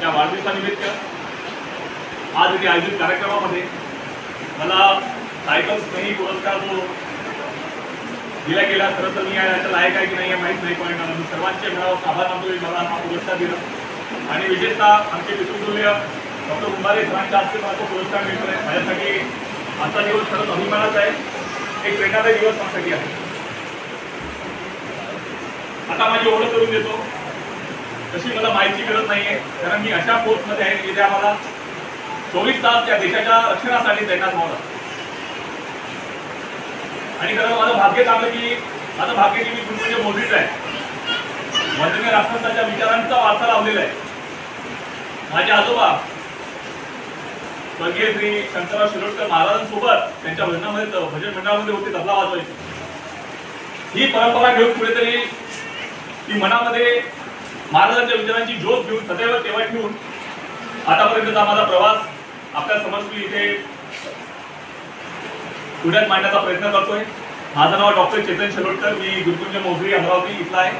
त्या वाढदिवसानिमित्त आज इथे आयोजित कार्यक्रमामध्ये मला सायकल स्नेही पुरस्कार जो दिला गेला, खरं तर मी याचा लायक आहे की नाही माहीत नाही, पण मी सर्वांचे घरावर आभार मानतो मला हा पुरस्कार दिला. आणि विशेषतः आमचे पितृतुल्य डॉक्टर कुंभारे सरांच्या हस्ते मला तो पुरस्कार मिळतोय. माझ्यासाठी आजचा दिवस खरंच अभिमानाचा आहे, एक प्रेरणादायी दिवस माझ्यासाठी आहे. आता माझी ओळख करून देतो. तशी मला माहिती गरज नाही आहे, कारण मी अशा पोस्टमध्ये आहे की ज्या मला 24 तास त्या देशाच्या रक्षणासाठी तैनात व्हावं. आणि खरं माझं भाग्य चांगलं की मी गुरुकुंज मोदीच आहे. वंदनीय राष्ट्रपतींच्या विचारांचा वारसा लावलेला आहे. माझे आजोबा स्वर्गीय श्री शंकरराव शिरोडकर महाराजांसोबत त्यांच्या भजन मंडळामध्ये होते, तबला वाजवायचे. ही परंपरा घेऊन कुठेतरी ती मनामध्ये महाराजांच्या विचारांची ज्योत घेऊन सदैव तेव्हा ठेवून आतापर्यंतचा माझा प्रवास आपल्या समोर मी इथे पुण्यात मांडण्याचा प्रयत्न करतोय. माझं नाव डॉक्टर चेतन शिरोडकर, मी गुरुकुंज मोझरी अमरावती इथला आहे.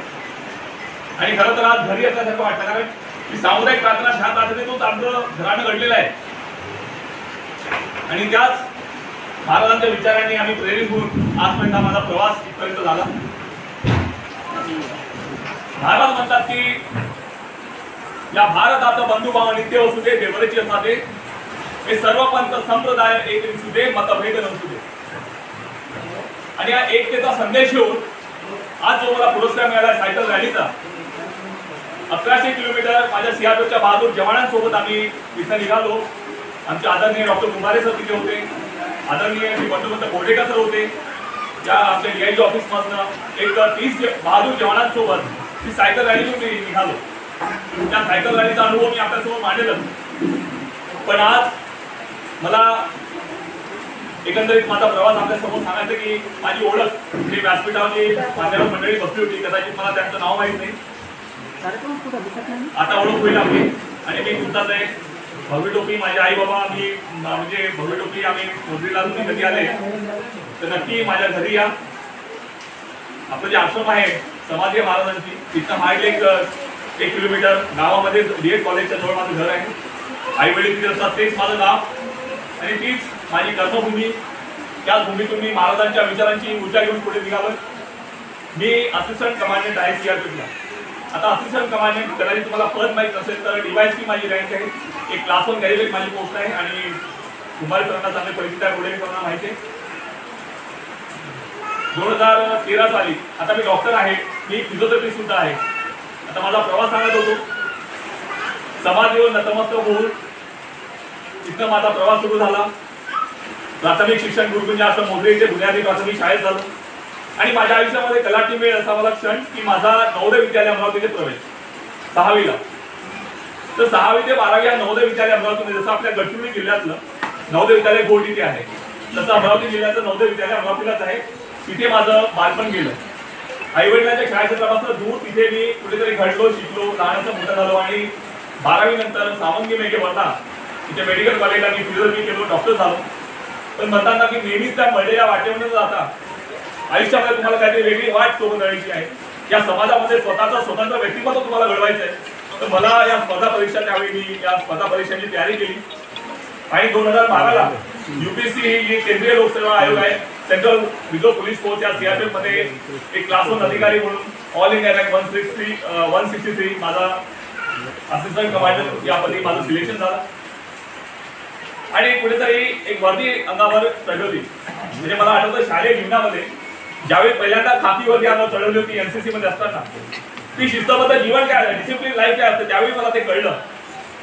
आणि खरं तर आज घरी असल्यासारखं वाटतं, कारण की सामुदायिक प्रार्थना ह्या प्रार्थनेतून आमचं घरानं घडलेलं आहे. आणि त्याच महाराजांच्या विचारांनी आम्ही प्रेरित होऊन आजपर्यंत माझा प्रवास इथपर्यंत झाला. महाराज म्हणतात की या भारताचा बंधुभाव नित्य असू दे, देवरेची असावे, हे सर्व पंथ संप्रदाय एक दिसू दे, मतभेद नसू दे. आणि या एकतेचा संदेश घेऊन आज जो मला पुरस्कार मिळाला सायकल रॅलीचा, 1100 किलोमीटर माझ्या सीआरपीएफच्या बहादूर जवानांसोबत आम्ही इथं निघालो. आमचे आदरणीय डॉक्टर कुंभारे सर तिथे होते, आदरणीय श्री बंधुमंत बोर्डेकर सर होते. त्या आमच्या डीआयजी ऑफिसमधनं एक 30 बहादूर जवानांसोबत ती सायकल रॅलीतून मी निघालो. त्या सायकल रॅलीचा अनुभव मी आपल्यासमोर मांडेलच. पण आज मला एकंदरीत माझा प्रवास आपल्यासमोर सांगायचं की माझी ओळख जी व्यासपीठावरची मान्यवर मंडळी बसली होती, कदाचित मला त्यांचं नाव माहीत नाही, आता ओळख होईल आपली. आणि मी तुमचाच आहे. भव्य टोपी माझे आई बाबा, मी म्हणजे भव्य टोपी आम्ही मोदरीला तुम्ही कधी आले तर नक्की माझ्या घरी या. आपलं जे आश्रम आहे समाधी महाराजांची, तिथं हा एक किलोमीटर गावामध्ये डीएड कॉलेजच्या जवळ माझं घर आहे. आई वडील तिथे असतात, तेच माझं गाव आणि तीच माझी कर्मभूमी. त्याच भूमीतून मी महाराजांच्या विचारांची ऊर्जा घेऊन पुढे निघालो. मी असिस्टंट कमांडंट आहे सीआरपीएफला. आता असिस्टंट कमांडंट कदाचित तुम्हाला पद माहीत नसेल तर DYSP माझी रँक आहे. एक क्लास 1 गॅरेज माझी पोस्ट आहे. आणि कुंभारे सरांना चांगले परिचित आहे, पुढे सरांना माहिती आहे. 2013 साली आता मी डॉक्टर आहे, मी फिजिओथेरपिस्ट सुद्धा आहे. आता माझा प्रवास सांगत होतो, समाधीवर नतमस्तक होऊन इथं माझा प्रवास सुरू झाला. प्राथमिक शिक्षण गुरुकुंज आश्रम मोझरी येथे बुनियादी प्राथमिक शाळेत झालं. आणि माझ्या आयुष्यामध्ये कलाटी मिळेल असा मला क्षण की माझा नवोदय विद्यालय अमरावतीचे प्रवेश 6वीला. तर 6वी ते 12वी या नवोदय विद्यालय अमरावतीमध्ये, जसं आपल्या गडचिरोली जिल्ह्यातलं नवोदय विद्यालय गोड इथे आहे, तसं अमरावती जिल्ह्याचं नवोदय विद्यालय अमरावतीलाच आहे. तिथे माझं बालपण गेलं. आई वडिलांच्या शाळेक्षेत्रापासून दूर तिथे मी कुठेतरी घडलो, शिकलो, लहानाचं मोठं झालो. आणि 12वी नंतर सावंगी मेघे वर्धा तिथे मेडिकल कॉलेजला मी फिजिओथेरपी केलो, डॉक्टर झालो. पण म्हणतात ना की नेहमीच त्या मळलेल्या वाटेवरून जाता आयुष्यामध्ये तुम्हाला काहीतरी वेगळी वाट शोधून काढायची आहे. या समाजामध्ये स्वतःचं स्वतंत्र व्यक्तिमत्व तुम्हाला घडवायचं आहे. तर मला या स्पर्धा परीक्षा, त्यावेळी मी या स्पर्धा परीक्षांची तयारी केली. आणि 2012ला UPSC ही केंद्रीय लोकसेवा आयोग आहे, सेंट्रल रिझर्व्ह पोलीस फोर्स या सीआरपीएफ मध्ये एक क्लास 1 अधिकारी म्हणून ऑल इंडिया रँक 163 माझा असिस्टंट कमांडंट या पदी माझं सिलेक्शन झालं. आणि कुठेतरी एक वर्दी अंगावर चढवली. म्हणजे मला आठवतं शालेय जीवनामध्ये ज्यावेळी पहिल्यांदा खाकीवरती अंगावर चढवली होती NCC मध्ये असताना, ती शिस्तबद्ध जीवन काय आहे, डिसिप्लिन लाईफ काय असतं, त्यावेळी मला ते कळलं.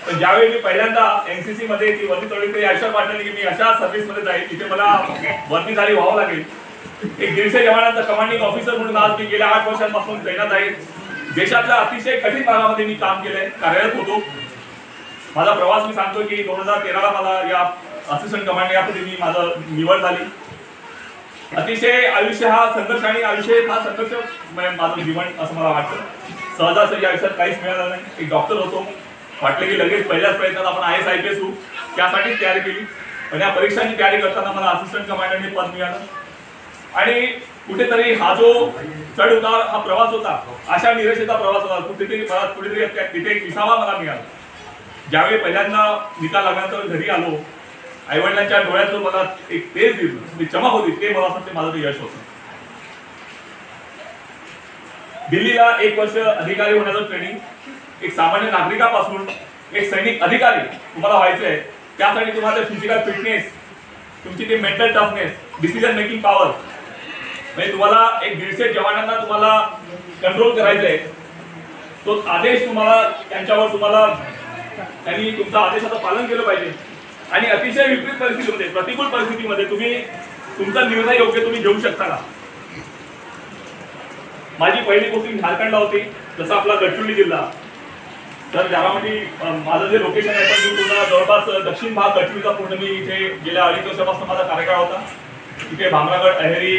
पण ज्यावेळी मी पहिल्यांदा NCC मध्ये ती वर्दी चढवली तरी आयुष्यात वाटलं की मी अशा सर्व्हिसमध्ये जाईल तिथे मला वर्दीधारी व्हावं लागेल. एक 150 जवानांचा कमांडिंग ऑफिसर म्हणून आज मी गेल्या 8 वर्षांपासून तैनात आहे. देशातल्या अतिशय कठीण भागामध्ये मी काम केलंय, कार्यरत होतो. माझा प्रवास मी सांगतो की 2013ला मला या असिस्टंट कमांडंट या पदी मी माझं निवड झाली. अतिशय आयुष्य हा संघर्ष आणि आयुष्य हा संघर्ष माझं जीवन असं मला वाटतं. सहजासहजी आयुष्यात काहीच मिळालं नाही. एक डॉक्टर होतो, वाटलं की लगेच पहिल्याच प्रयत्नात आपण IAS IPS होऊ, त्यासाठीच तयारी केली. पण या परीक्षांची तयारी करताना मला असिस्टंट कमांडंट हे पद मिळालं. आणि कुठेतरी हा जो चढ उतार हा प्रवास होता, अशा निराशेचा प्रवास होता. कुठेतरी तिथे एक विसावा मला मिळाला. ज्यावेळी पहिल्यांदा निकाल लागल्यानंतर घरी आलो, आईवडिलांच्या डोळ्यातून मला एक तेज दिसलं, चमक होती, ते मला असं ते माझं ते यश होतं. दिल्लीला 1 वर्ष अधिकारी होण्याचं ट्रेनिंग, एक सामान्य नागरिकापासून एक सैनिक अधिकारी तुम्हाला व्हायचं आहे. त्यासाठी तुम्हाला फिजिकल फिटनेस, तुमची ती mental toughness, decision making power, म्हणजे तुम्हाला एक 150 जवानांना तुम्हाला कंट्रोल करायचं आहे. तो आदेश तुम्हाला त्यांच्यावर त्यांनी तुमच्या आदेशाचं पालन केलं पाहिजे. आणि अतिशय विपरीत परिस्थितीमध्ये, प्रतिकूल परिस्थितीमध्ये तुम्ही तुमचा निर्णय योग्य तुम्ही घेऊ शकता का? माझी पहिली पोस्टिंग झारखंडला होती, जसं आपला गडचिरोली जिल्हा. तर त्यामध्ये माझं जे लोकेशन आहे पण मी पूर्ण जवळपास दक्षिण भाग गडचिरोलीचा पूर्ण मी इथे गेल्या 2.5 वर्षापासून माझा कार्यकाळ होता. इथे भामरागड, अहेरी,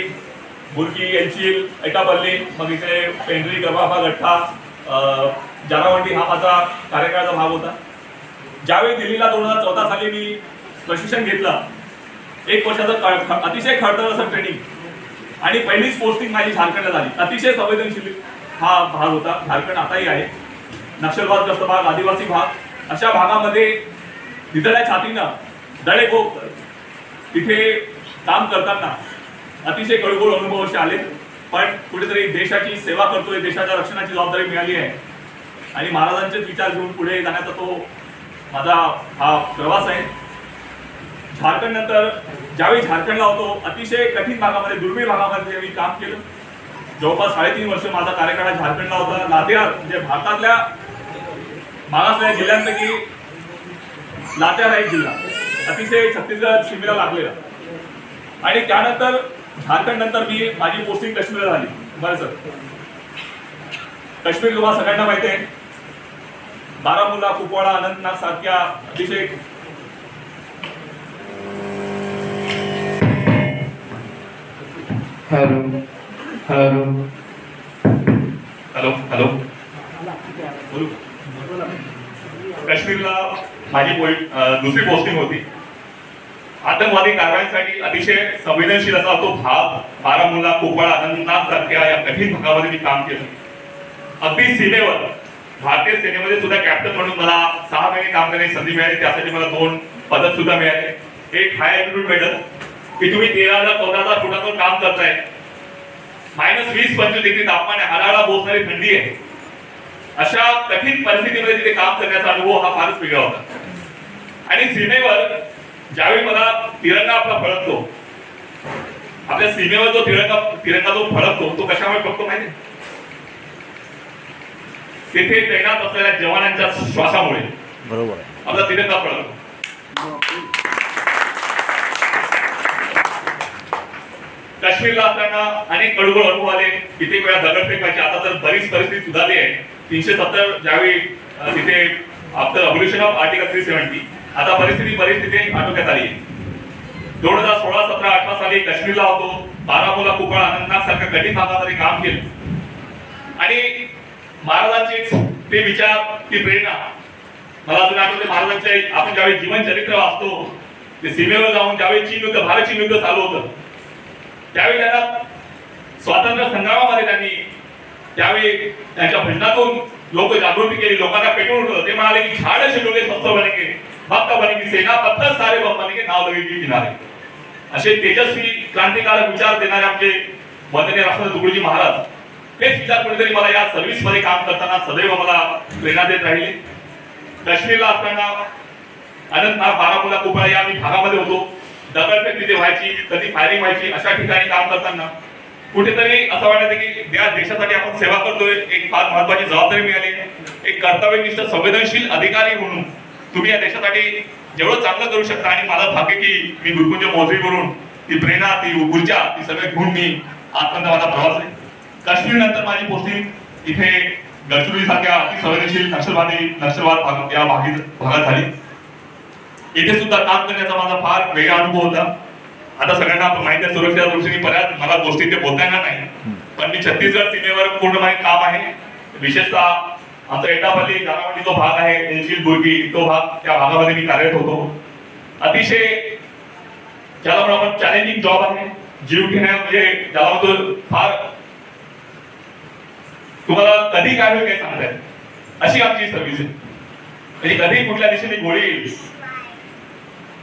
बुरकी, एलचील, एटापल्ली, मग इथे पेंढरी, गरबाफा, गठ्ठा, जारावंडी हा माझा कार्यकाळाचा भाग होता. ज्यावेळी दिल्लीला 2014 साली मी प्रशिक्षण घेतलं, 1 वर्षाचं अतिशय खडतर असं ट्रेनिंग, आणि पहिलीच पोस्टिंग माझी झारखंडला झाली. अतिशय संवेदनशील हा भाग होता. झारखंड आताही आहे नक्षलवादग्रस्त भाग, आदिवासी भाग. अशा भागामध्ये निधड्या छातीनं दडेकोप तिथे काम करताना अतिशय कळगोळ अनुभव असे आले. पण कुठेतरी देशाची सेवा करतोय, देशाच्या रक्षणाची जबाबदारी मिळाली आहे आणि महाराजांचेच विचार घेऊन पुढे जाण्याचा तो माझा हा प्रवास आहे. झारखंड नंतर ज्यावेळी झारखंडला होतो, अतिशय कठीण भागामध्ये, दुर्मिळ भागामध्ये मी काम केलं. जवळपास 3.5 वर्ष माझा कार्यकाळ झारखंडला होता. लातेहार म्हणजे भारतातल्या मागासलेल्या जिल्ह्यांपैकी लातेहार हा एक जिल्हा अतिशय छत्तीसगड सीमेला लागलेला. आणि त्यानंतर झारखंड नंतर माझी पोस्टिंग काश्मीरला झाली. बरं सर, काश्मीर तुम्हाला सगळ्यांना माहिती आहे, बारामुल्ला, कुपवाडा, अनंतनाग सारख्या अतिशय हॅलो हॅलो हॅलो हॅलो बोलू. काश्मीरला माझी दुसरी पोस्टिंग होती. आतंकवादी कारवाईसाठी अतिशय संवेदनशील असा तो भाग बारामुल्ला, कुपवाडा, अनंतनाग सारख्या या कठीण भागामध्ये मी काम केलं. अगदी सीमेवर भारतीय सेनेमध्ये सुद्धा कॅप्टन म्हणून मला 6 महिने काम करण्याची संधी मिळाली. त्यासाठी मला 2 पदक सुद्धा मिळाले. एक हाय अल्टिट्यूड मेडल, की तुम्ही 13,000-14,000 फुटावर काम करताय, -20-25 डिग्री तापमान आहे, हाडाला बोचणारी थंडी आहे. अशा कठीण परिस्थितीमध्ये तिथे काम करण्याचा अनुभव हा फारच वेगळा होता. आणि सीमेवर ज्यावेळी मला तिरंगा आपला फडकतो, आपल्या सीमेवर जो तिरंगा जो फडकतो तो कशामुळे फडकतो माहिती? तिथे तैनात असलेल्या जवानांच्या श्वासामुळे. बरोबर आहे, आपला तिरंगा फडकतो. काश्मीरला असताना अनेक कळगोळ अनुभव आले. कित्येक वेळा दगडफेक व्हायची. आता तर बरीच परिस्थिती सुधारली आहे. 370 ज्यावेळी तिथे आफ्टर अबोल्युशन ऑफ आर्टिकल 370 आता परिस्थिती आटोक्यात आली. 2016, 17, 18 साली काश्मीरला होतो. बारामुल्ला, कुपवाडा, अनंतनाग सारख्या कठीण भागामध्ये काम केलं. आणि महाराजांचे ते विचार, ती प्रेरणा मला अजून आठवते. महाराजांचे आपण ज्यावेळी जीवन चरित्र वाचतो, ते सीमेवर जाऊन ज्यावेळी चीन युद्ध, भारत चीन युद्ध चालू होतं, त्यावेळी त्यांना स्वातंत्र्य संग्रामामध्ये त्यावेळी त्यांच्या भजनातून लोक जागृती केली, लोकांना पेटवून उठवलं. ते म्हणाले की झाड शिकवले शस्त्र बनेगे, भक्त बनेगी सेना, पत्थर सारे बम बनेगे, नाव लगेगी किनारे. असे तेजस्वी क्रांतिकारक विचार देणारे आमचे वंदनीय राष्ट्रपती तुकडोजी महाराज, हेच विचार कुठेतरी मला या सर्व्हिस मध्ये काम करताना सदैव मला प्रेरणा देत राहिले. काश्मीरला असताना अनंतनाग, बारामुल्ला, कुपवाडा या मी भागामध्ये होतो. दगडफेक तिथे व्हायची, कधी फायरिंग व्हायची. अशा ठिकाणी काम करताना कुठेतरी असं वाटायचं की या देशासाठी आपण सेवा करतोय, एक फार महत्वाची जबाबदारी मिळाली. एक कर्तव्यनिष्ठ संवेदनशील अधिकारी म्हणून तुम्ही या देशासाठी जेवढं चांगलं करू शकता. आणि मला भाग्य की मी गुरुकुंज मौजरीवरून ती प्रेरणा, ती ऊर्जा, ती सगळे घेऊन मी आजपर्यंत माझा प्रवास आहे. काश्मीर नंतर माझी पोस्टिंग इथे गडचिरोली सारख्या अति संवेदनशील नक्षलवाद या भागात झाली. इथे सुद्धा काम करण्याचा माझा फार वेगळा अनुभव होता. आता सगळ्यांना माहिती आहे, सुरक्षेच्या दृष्टीने बऱ्याच मला गोष्टी ते बोलता येणार नाही, पण मी छत्तीसगड सीमेवर पूर्ण माझे काम आहे. विशेषतः आमचा एटापल्ली, जारावंडी जो भाग आहे, एलचील, बुरकी, तो भाग, त्या भागामध्ये मी कार्यरत होतो. अतिशय ज्याला म्हणून आपण चॅलेंजिंग जॉब आहे. जीव घेण्या म्हणजे ज्याला म्हणतो फार तुम्हाला कधी काय होईल काय सांगता येईल अशी आमची सर्व्हिस आहे. म्हणजे कधी कुठल्या दिशेने गोळी येईल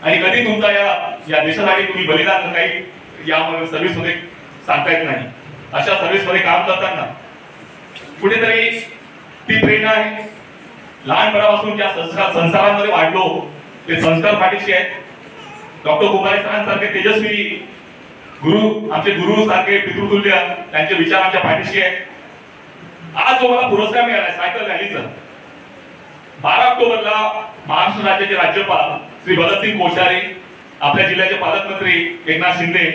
आणि कधी तुमचा या देशासाठी तुम्ही बलिदान काही या सर्व्हिस मध्ये सांगता येत नाही. अशा सर्व्हिस मध्ये काम करताना कुठेतरी ती प्रेरणा आहे. लहानपणापासून ज्या संस्कारांमध्ये वाढलो ते संस्कार पाठीशी आहेत. डॉक्टर कुमारे सरांसारखे तेजस्वी गुरु, आमचे गुरु सारखे पितृतुल्य, त्यांचे विचार आमच्या पाठीशी आहेत. आज जो मला पुरस्कार मिळाला सायकल रॅलीचा, 12 ऑक्टोबरला महाराष्ट्र राज्याचे राज्यपाल श्री भगतसिंग कोश्यारी, आपल्या जिल्ह्याचे पालकमंत्री एकनाथ शिंदे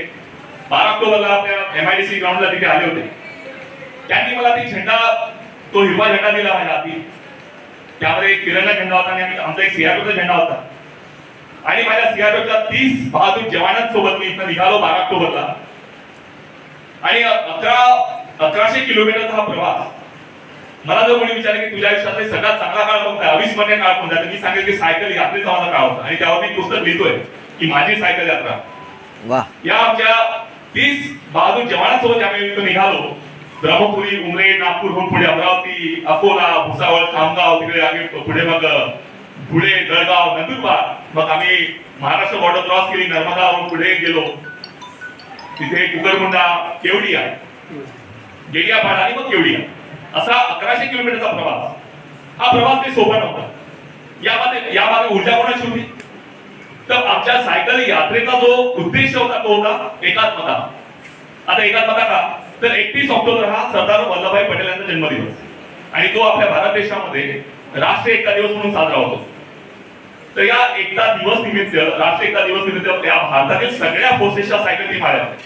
12 ऑक्टोबरला आपल्या MIDC ग्राउंडला तिथे आले होते. त्यांनी मला ती झेंडा, तो हिरवा झेंडा दिला माझ्या हाती. त्यामध्ये एक तिरंगा झेंडा होता आणि आमचा एक CRPFचा झेंडा होता. आणि माझ्या CRPFच्या 30 बहादूर जवानांसोबत मी इथं निघालो 12 ऑक्टोबरला. आणि 1100 किलोमीटरचा हा प्रवास. मला जर कोणी विचारले की तुझ्या आयुष्यातला सगळ्यात चांगला काळ कोणता, अविस्मरणीय काळ कोणता, तर मी सांगेल की सायकल यात्रेचा माझा काळ होता. आणि त्यावर मी पुस्तक लिहितोय की माझी सायकल यात्रा. या आमच्या 30 बहादूर जवानांसोबत आम्ही इथं निघालो. ब्रह्मपुरी, उमरेड, नागपूरहून पुढे अमरावती, अकोला, भुसावळ, खामगाव, तिकडे आम्ही पुढे मग धुळे, जळगाव, नंदुरबार, मग आम्ही महाराष्ट्र बॉर्डर क्रॉस केली, नर्मदावरून पुढे गेलो. तिथे कुकरमुंडा, केवडिया, गेडियापाडा आणि मग केवडिया, असा 1100 किलोमीटरचा प्रवास. हा प्रवास काही सोपा नव्हता. यामध्ये ऊर्जा कोणाची होती? तर आमच्या सायकल यात्रेचा जो उद्देश होता तो होता एकात्मता. आता एकात्मता का? तर 31 ऑक्टोबर हा सरदार वल्लभभाई पटेल यांचा जन्मदिवस आणि तो आपल्या भारत देशामध्ये राष्ट्रीय एकता दिवस म्हणून साजरा होतो. तर या एकता दिवस निमित्त, राष्ट्रीय एकता दिवस निमित्त या भारतातील सगळ्या फोर्सेसच्या सायकल टीम आल्या होत्या.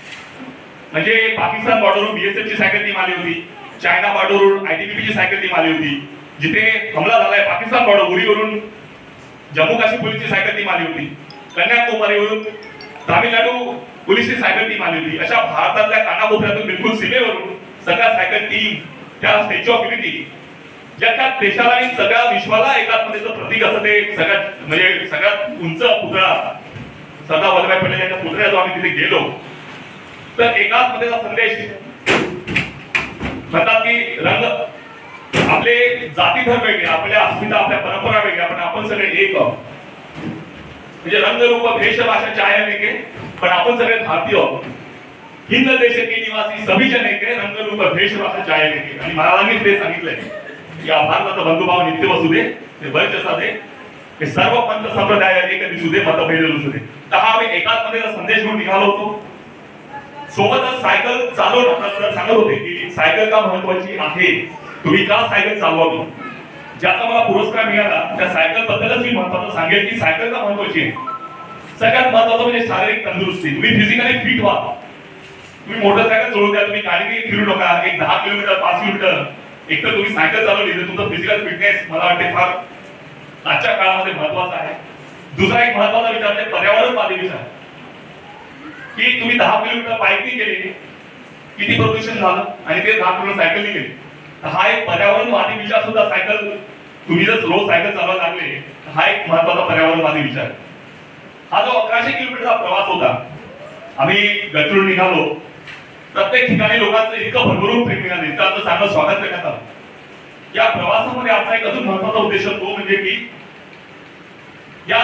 म्हणजे पाकिस्तान बॉर्डरवरून BSF ची सायकल टीम आली होती, चायना बॉर्डरवरून ITBP ची सायकल टीम आली होती, जिथे हमला झालाय पाकिस्तान बॉर्डर उरीवरून जम्मू काश्मीर पोलीसची सायकल टीम आली होती, कन्याकुमारीवरून तामिळनाडू पोलीसची सायकल टीम आली होती. अशा भारतातल्या कानाकोपऱ्यातून बिलकुल सीमेवरून सगळ्या सायकल टीम त्या स्टॅच्यू ऑफ युनिटी, ज्या देशाला आणि सगळ्या विश्वाला एकात्मतेचं प्रतीक असं ते सगळ्यात म्हणजे सगळ्यात उंच पुतळा सरदार वल्लभभाई पटेल यांच्या पुतळ्यात आम्ही तिथे गेलो. तर एकात्मतेचा संदेश म्हणतात की रंग, आपले जाती धर्म वेगळे, आपल्या अस्मिता, आपल्या परंपरा वेगळ्या, पण आपण सगळे एक आहोत. म्हणजे रंग रूप भेष भाषा चाहे लेके, पण आपण सगळे भारतीय आहोत. हिंद देश के निवासी सभी जन एक, रंग रूप भेष भाषा चाहे लेके. आणि महाराजांनी ते सांगितलंय या भारताचा बंधुभाव नित्य वसुदे, ते वर्चसा दे, हे सर्व पंथ संप्रदाय एक दिसुदे, मतभेद नसुदे. तर हा आम्ही एकात्मतेचा संदेश घेऊन निघालो होतो. सोबतच सायकल चालवताना सांगत होते की सायकल का महत्वाची आहे, तुम्ही का सायकल चालवावी. ज्याचा मला पुरस्कार मिळाला त्या सायकल बद्दलच मी महत्वाचं सांगेल की सायकल का महत्वाची आहे. सगळ्यात महत्वाचं म्हणजे शारीरिक तंदुरुस्ती. तुम्ही फिजिकली फिट व्हा. तुम्ही मोटरसायकल चालवू द्या, तुम्ही गाडी फिरू नका. एक 10 किलोमीटर 5 किलोमीटर एक तर तुम्ही सायकल चालवली तर तुमचं फिजिकल फिटनेस मला वाटते फार आजच्या काळामध्ये महत्वाचा आहे. दुसरा एक महत्वाचा विचार म्हणजे पर्यावरणवादी विचार, की तुम्ही 10 किलोमीटर बाईकने गेले किती प्रदूषण झालं आणि ते 10 किलोमीटर सायकलने गेले. हा एक पर्यावरणवादी विचार सुद्धा सायकल, तुम्ही जर रोज सायकल चालवायला लागले, हा एक महत्वाचा पर्यावरणवादी विचार. हा जो 1100 किलोमीटरचा प्रवास होता, आम्ही गडचिरोली निघालो. प्रत्येक ठिकाणी लोकांचं इतकं भरभरून प्रेम मिळालं, इतकं आमचं चांगलं स्वागत करण्यात आलं. या प्रवासामध्ये आमचा एक अजून महत्वाचा उद्देश तो म्हणजे की या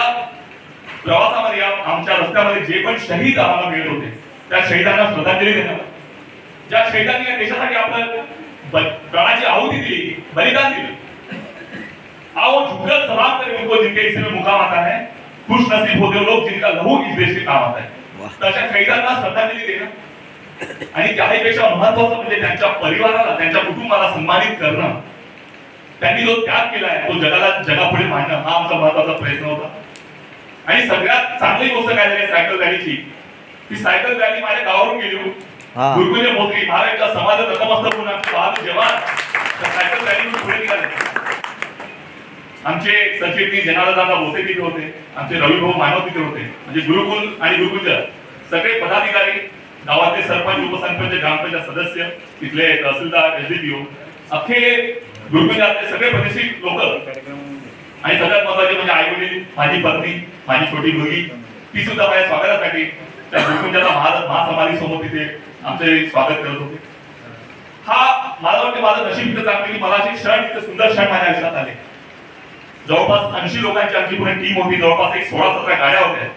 प्रवासामध्ये आमच्या रस्त्यामध्ये जे पण शहीद आम्हाला मिळत होते त्या शहीदांना श्रद्धांजली देणं. ज्या शहीदांनी या देशासाठी आपलं प्राणाची आहुती दिली, बलिदान दिलं. आओ झुककर सलाम करें उनको जिनके हिस्से में मुकाम आता है, खुश नसीब होते लोग जिनका लहू इस देश के काम आता है. तशा शहीदांना श्रद्धांजली देणं आणि त्याहीपेक्षा महत्वाचं म्हणजे त्यांच्या परिवाराला, त्यांच्या कुटुंबाला सन्मानित करणं. त्यांनी जो त्याग केलाय तो जगापुढे मांडणं हा आमचा महत्वाचा प्रयत्न होता. आणि सगळ्यात चांगली गोष्ट काय झाली सायकल रॅलीची, ती सायकल रॅली माझ्या गावावरून गेली. गुरुकुले मोजरी महाराष्ट्राच्या समाज नतमस्तक होऊन आमचे बहादूर जवान सायकल रॅलीतून पुढे निघाले. आमचे सचिव जनार्दनदादा भोसे तिथे होते, आमचे रविभाऊ मानव तिथे होते. म्हणजे गुरुकुल आणि गुरुकुलच्या सगळे पदाधिकारी, गावातले सरपंच, उपसरपंच, ग्रामपंचायत सदस्य, तिथले तहसीलदार, SDPO, अख्खे गुरुकुलातले सगळे प्रतिष्ठित लोक. आणि सगळ्यात महत्वाचे म्हणजे आई वडील, माझी पत्नी, माझी छोटी मुलगी, ती सुद्धा माझ्या स्वागतासाठी त्या गुरुकुंजाचा महासमाधी समोर तिथे आमचे स्वागत करत होते. हा मला वाटतं माझं नशीब इतकं चांगलं की मला असे क्षण, इतकं सुंदर क्षण माझ्या आयुष्यात आले. जवळपास 80 लोकांची आमची पूर्ण टीम होती. जवळपास एक 16-17 गाड्या होत्या.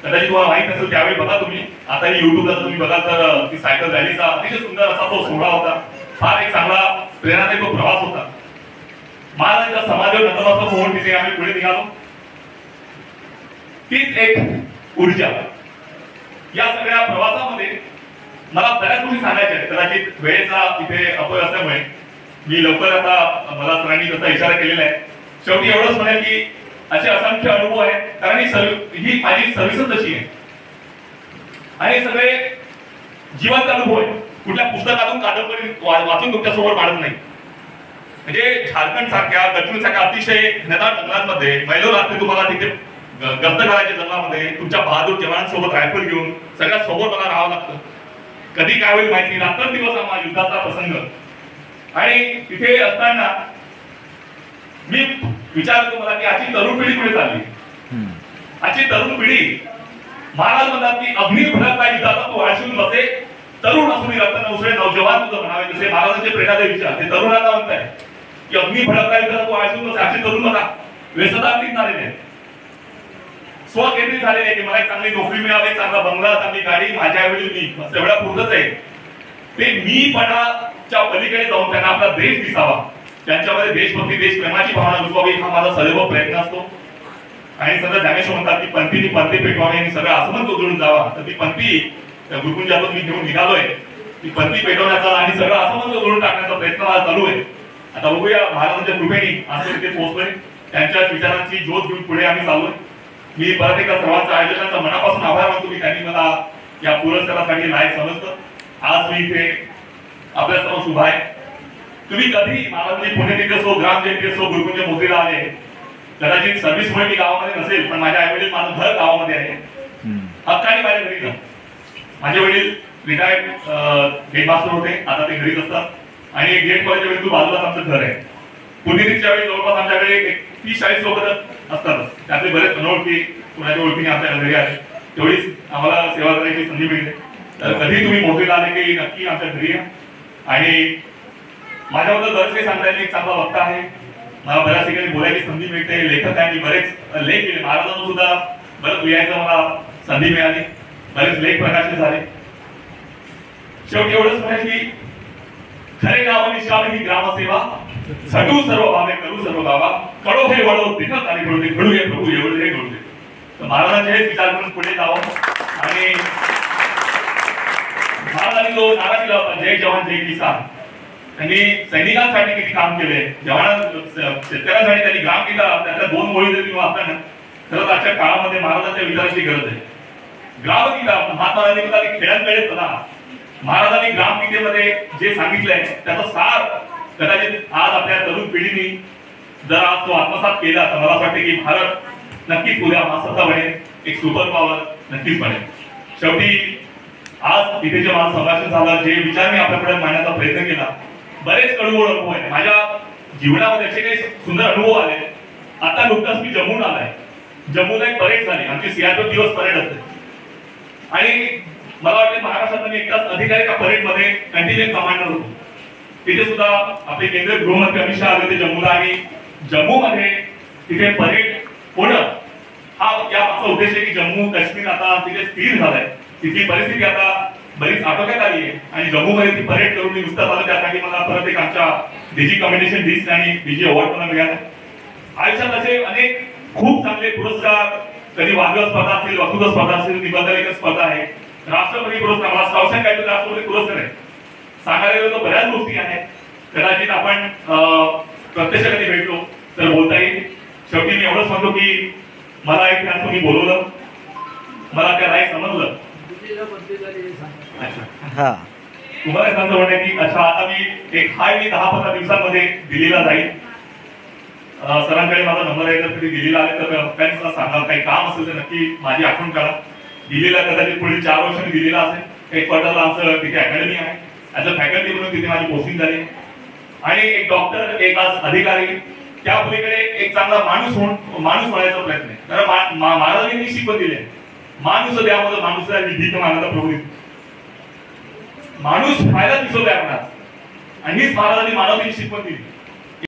कदाचित तुम्हाला माहित नसेल, त्यावेळी बघा तुम्ही, आता युट्यूबला तुम्ही बघा तर ती सायकल रॅलीचा अतिशय सुंदर असा तो सोहळा होता. फार एक चांगला प्रेरणादायी तो प्रवास होता. महाराजांच्या समाधीवर नतमस्तक होऊन तिथे आम्ही पुढे निघालो. तीच एक ऊर्जा या सगळ्या प्रवासामध्ये मला बऱ्याच गोष्टी सांगायच्या आहेत. कदाचित वेळेचा इथे अपव्यय असल्यामुळे मी लवकर आता मला सरांनी त्याचा इशारा केलेला आहे. शेवटी एवढंच म्हणेल की असे असंख्य अनुभव आहेत, कारण ही माझी सर्व्हिसच तशी आहे आणि सगळे जिवंत अनुभव आहे. कुठल्या पुस्तकातून कादंबरी वाचून तुमच्यासमोर मांडत नाही. म्हणजे झारखंड सारख्या दक्षिण सारख्या अतिशय घनदाट जंगलांमध्ये मैलो रात्री तुम्हाला तिथे गस्त करायच्या जंगलामध्ये तुमच्या बहादूर जवानांसोबत रायफल घेऊन सगळ्यात समोर मला राहावं लागतं. कधी काय होईल माहिती, रात्रंदिवस हा युद्धाचा प्रसंग. आणि तिथे असताना मी विचार करतो मला की आजची तरुण पिढी कुठे चालली. आजची तरुण पिढी, महाराज म्हणतात की अग्नी भडकला युद्धाचा तो आळसून बसे, तरुण असून रक्त नवसळे नौजवान तुझं म्हणावे. जसे महाराजांचे प्रेरणादायी विचार ते तरुणांना म्हणताय की अग्नी भडकला युद्धाचा तो आळसून बसे. असे तरुण बघा व्यसनाधीन झालेले आहेत, स्वकेंद्रित झालेले आहे की मला एक चांगली नोकरी मिळावी, चांगला बंगला, चांगली गाडी, माझ्या वेळी मी एवढ्या पुरतच आहे. ते मीपणाच्या पलीकडे जाऊन त्यांना आपला देश दिसावा, त्यांच्यामध्ये देशभक्ती, देशप्रेमाची भावना रुजवावी हा माझा सदैव प्रयत्न असतो. आणि सगळं ज्ञानेश्वर म्हणतात की पंथीनी पंथी पेटवावी आणि सगळं आसमंत उजळून जावा. तर ती पंथी गुरुकुंजातून मी घेऊन निघालोय. ती पंथी पेटवण्याचा आणि सगळं आसमंत उजळून टाकण्याचा प्रयत्न मला चालू आहे. आता बघूया महाराजांच्या कृपेने असं तिथे पोहोचलोय. त्यांच्या विचारांची ज्योत घेऊन पुढे आम्ही चाललोय. मी परत एका सर्वांच्या आयोजकांचा मनापासून आभार मानतो की त्यांनी मला या पुरस्कारासाठी लायक समजतं. आज मी इथे आपल्या समोर उभा आहे. तुम्ही कधी महाराजांची पुण्यतिथी असो, ग्रामजयंती असो, गुरुकुंज मोतीला आले, कदाचित सर्व्हिसमुळे मी गावामध्ये नसेल, पण माझ्या आई वडील माझं घर गावामध्ये आहे. हक्काने माझ्या घरी जा. माझे वडील रिटायर्ड गेट मास्टर होते, आता ते घरीच असतात. आणि गेट कॉलेजच्या वेळी बाजूलाच आमचं घर आहे. पुण्यतिथीच्या वेळी जवळपास आमच्याकडे 30-40 लोक असतात. त्यातले बरेच अनोळखी कुणाच्या ओळखीने आमच्या घरी आले. तेवढीच आम्हाला सेवा करायची संधी मिळते. तर कधी तुम्ही मोठीला आले की नक्की आमच्या घरी या. आणि माझ्याबद्दल बरेच काही सांगता येईल. एक चांगला वक्ता आहे, मला बऱ्याच ठिकाणी बोलायची संधी मिळते. लेखक आहे, मी बरेच लेख केले. महाराजांना सुद्धा बरंच लिहायचं मला संधी मिळाली. बरेच लेख प्रकाशित झाले. शेवटी एवढंच म्हणेल की खरे गाव निशाण ही ग्रामसेवा, सटू सर्व भावे करू सर्व गावा, कडो हे वडो दिखत आणि घडू दे, घडू हे प्रभू एवढे हे घडू दे. तर महाराजांचे हेच विचार करून पुढे जावं. आणि महाराजांनी जो नारा दिला होता, जय जवान जय किसान, त्यांनी सैनिकांसाठी किती काम केले, शेतकऱ्यांसाठी त्यांनी ग्राम गीता त्याच्या 2 ओळी जरी वाचल्या ना, खरंच आजच्या काळामध्ये महाराजांच्या विचाराची गरज आहे. ग्रामगीता महात्मा गांधी म्हणतात खेळांकडे चला. महाराजांनी ग्रामगीतेमध्ये जे सांगितलंय त्याचा सार कदाचित आज आपल्या तरुण पिढीने जर आज तो आत्मसात केला तर मला वाटते की भारत नक्कीच उद्या महासत्ता बनेल, एक सुपर पॉवर नक्कीच बनेल. शेवटी आज इथे जे माझं संभाषण झालं, जे विचार मी आपल्याकडे मांडण्याचा प्रयत्न केला, बरेच कडवळ अनुभव आहेत माझ्या जीवनामध्ये. असे काही सुंदर अनुभव आले. आता नुकताच मी जम्मूला आलाय. जम्मूला एक परेड झाली, आमची सीआरपीएफ दिवस परेड असते. आणि मला वाटतं महाराष्ट्रात मी एकटाच अधिकारी त्या परेडमध्ये कंटिन्यू कमांडर होतो. तिथे सुद्धा आपले केंद्रीय गृहमंत्री अमित शहा आले होते जम्मूला. आणि जम्मूमध्ये तिथे परेड होणं हा या मागचा उद्देश आहे की जम्मू काश्मीर आता तिथे स्थिर झालाय. तिथली परिस्थिती आता बरीच आटोक्यात आली आहे. आणि जम्मूमध्ये ती परेड करून मी नुसतं आलो, त्यासाठी मला परत एक आमच्या डीजी कम्युनिकेशन डिस्क आणि डीजी अवॉर्ड मला मिळाला. आयुष्यात असे अनेक खूप चांगले पुरस्कार, कधी वादळ स्पर्धा असतील, वक्तृत्व स्पर्धा असतील, निबंधलेखन स्पर्धा आहे, राष्ट्रपती पुरस्कार, मला सावशान काहीतरी राष्ट्रपती पुरस्कार आहे. सांगायला गेलो तर बऱ्याच गोष्टी आहेत. कदाचित आपण प्रत्यक्ष कधी भेटलो तर बोलता येईल. शेवटी मी एवढंच म्हणतो की मला एक त्यात तुम्ही बोलवलं, मला त्या लाईक समजलं. तुम्हाला सांगतो म्हणणे की अच्छा आता मी एक हाय मी 10-15 दिवसांमध्ये दिल्लीला जाईल. सरांकडे माझा नंबर आहे, जर कधी दिल्लीला आले तर मला सांगा, काही काम असेल तर नक्की माझी आठवण करा. दिल्लीला कदाचित पुढील 4 वर्ष मी दिल्लीला असेल. एक क्वार्टरला आमचं तिथे अकॅडमी आहे, ऍज अ फॅकल्टी म्हणून तिथे माझी पोस्टिंग झाली. आणि एक डॉक्टर, एक आज अधिकारी, त्या पलीकडे एक चांगला माणूस होण्याचा प्रयत्न आहे. कारण महाराजांनी शिकवण दिले, माणूस द्यामध्ये माणूस भीक मागायला प्रवृत्ती, माणूस फायदा दिसवतोय आपणास. आणि हीच महाराजांनी मानवतेची शिकवण दिली.